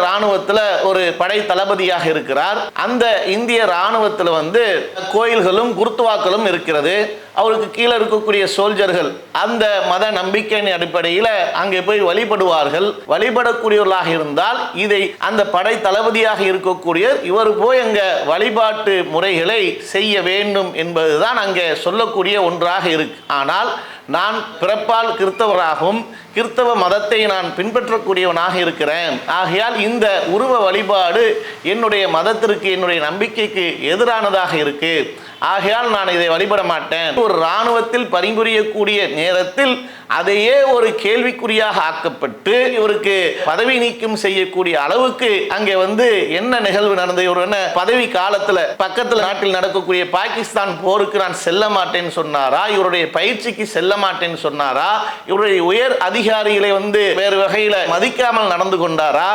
ராணுவத்தில் ஒரு படை தளபதியாக இருக்கிறார். அந்த இந்திய ராணுவத்தில் கோயில்களும் குருத்துவாக்களும் இருக்கிறது. அவருக்கு கீழே இருக்கக்கூடிய சோல்ஜர்கள் அந்த மத நம்பிக்கையின் அடிப்படையில் அங்கே போய் வழிபடுவார்கள். வழிபடக்கூடியவர்களாக இருந்தால் இதை அந்த படை தளபதியாக இருக்கக்கூடிய இவர் போய் அங்கே வழிபாட்டு முறைகளை செய்ய வேண்டும் என்பதுதான் அங்கே சொல்லக்கூடிய ஒன்றாக இருக்கு. ஆனால் நான் பிறப்பால் கிறிஸ்தவராகவும் கிறிஸ்தவ மதத்தை நான் பின்பற்றக்கூடியவனாக இருக்கிறேன். ஆகையால் இந்த உருவ வழிபாடு என்னுடைய மதத்திற்கு என்னுடைய நம்பிக்கைக்கு எதிரானதாக இருக்கு. ஆகையால் நான் இதை வழிபட மாட்டேன். ஒரு இராணுவத்தில் பணிபுரியக்கூடிய நேரத்தில் அதையே ஒரு கேள்விக்குறியாக ஆக்கப்பட்டு இவருக்கு பதவி நீக்கம் செய்யக்கூடிய அளவுக்கு அங்கே என்ன நிகழ்வு நடந்தது? இவர் என்ன பதவி காலத்தில் பக்கத்தில் நாட்டில் நடக்கக்கூடிய பாகிஸ்தான் போருக்கு நான் செல்ல மாட்டேன்னு சொன்னாரா? இவருடைய பயிற்சிக்கு செல்ல மாட்டேன்னு சொன்னாரா? இவருடைய உயர் அதிகாரிகளை வேறு வகையில் மதிக்காமல் நடந்து கொண்டாரா?